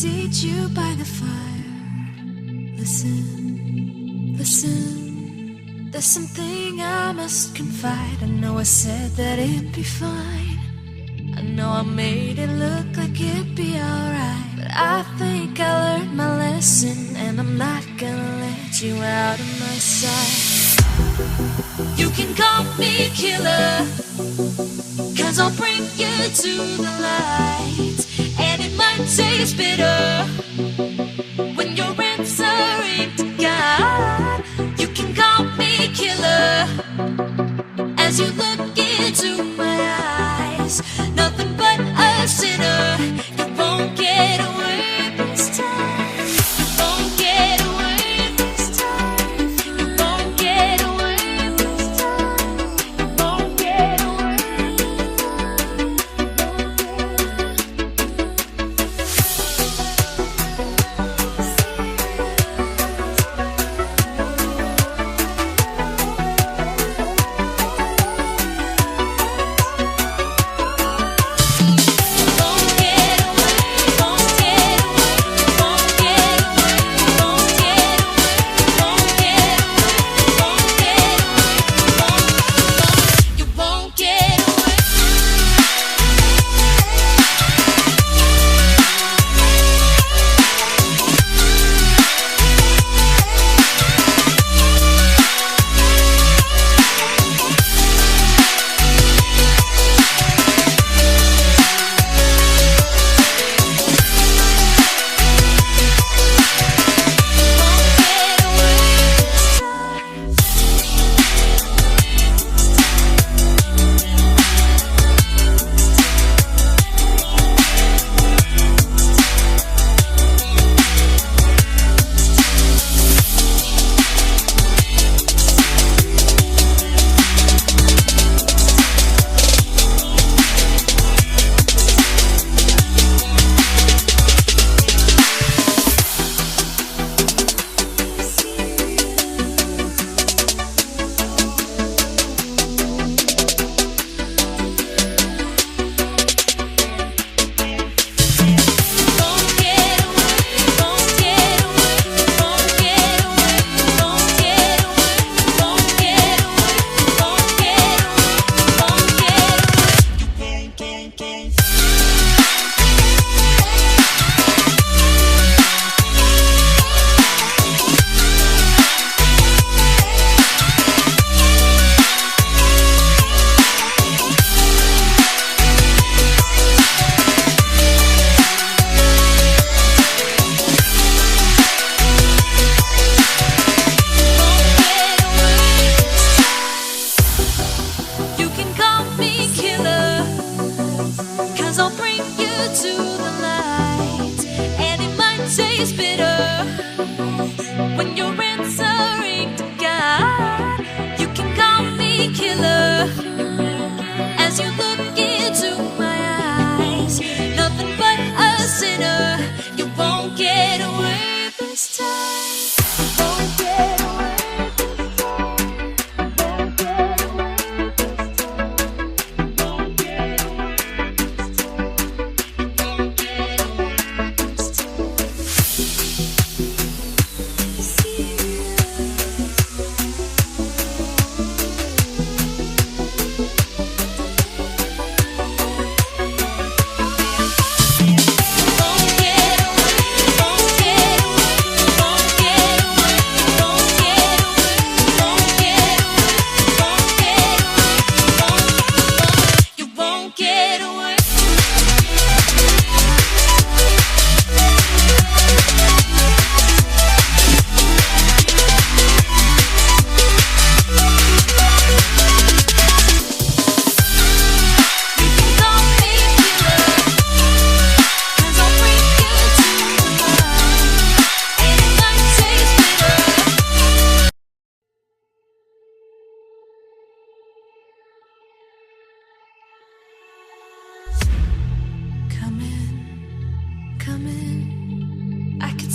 seat you by the fire. Listen, listen. There's something I must confide. I know I said that it'd be fine. I know I made it look like it'd be alright, but I think I learned my lesson, and I'm not gonna let you out of my sight. You can call me killer, 'cause I'll bring you to the light. And it might taste bitter when you're answering to God. You can call me killer as you look into my eyes. Nothing but a sinner. You won't get away this time. You won't get away this time. You won't get away this time. You won't get away.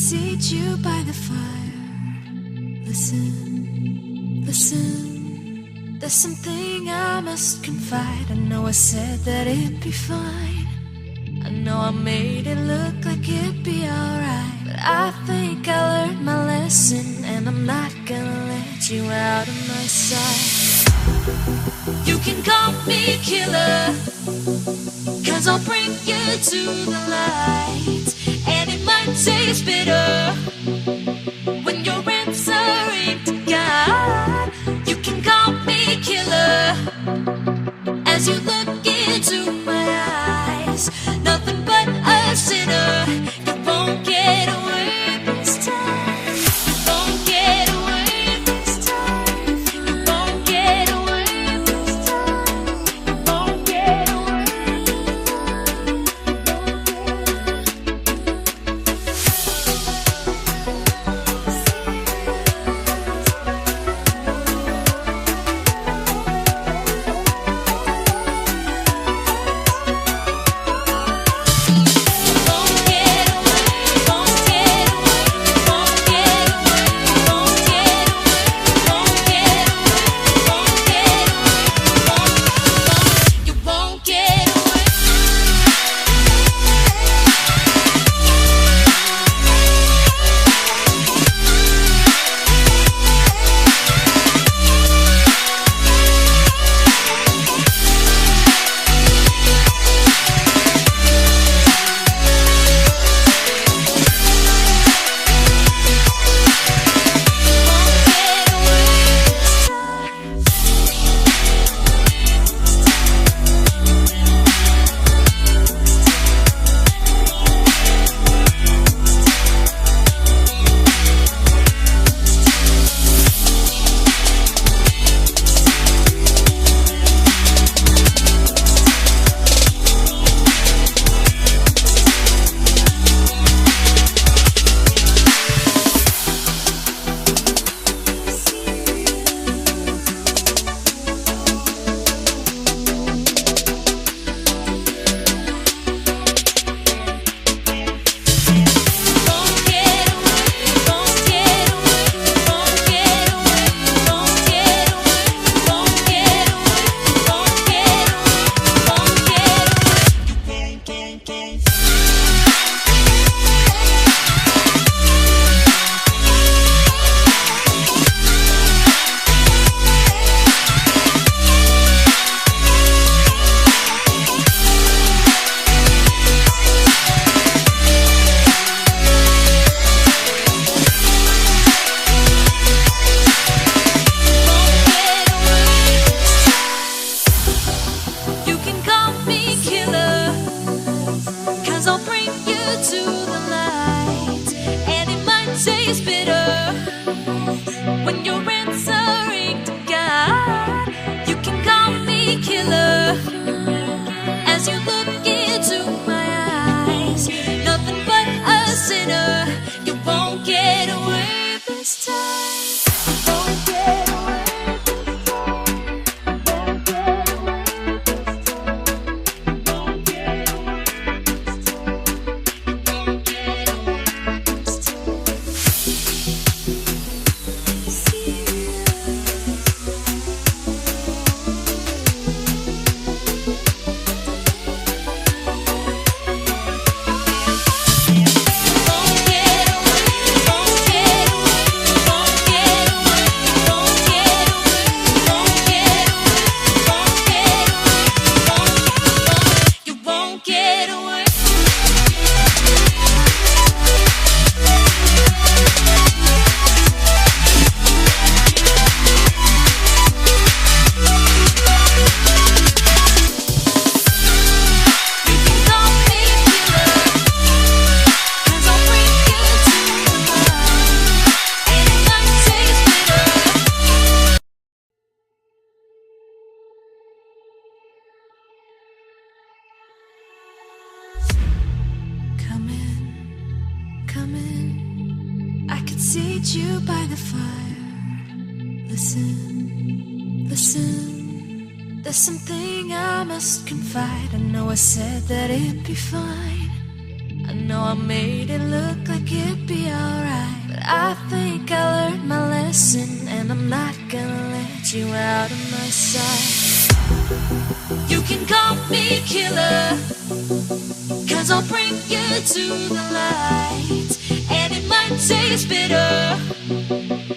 seat you by the fire. Listen, listen. There's something I must confide. I know I said that it'd be fine. I know I made it look like it'd be alright, but I think I learned my lesson, and I'm not gonna let you out of my sight. You can call me killer, 'cause I'll bring you to the light, and it might taste bitter when you're answering to God. You can call me killer as you look into my eyes. Nothing but a sinner. You won't get away this time. You won't get away this time. You won't get away this time. You won't get away. seat you by the fire. Listen, listen, there's something I must confide. I know I said that it'd be fine. I know I made it look like it'd be alright, but I think I learned my lesson, and I'm not gonna let you out of my sight. You can call me killer, 'cause 'cause I'll bring you to the light, and it might taste bitter.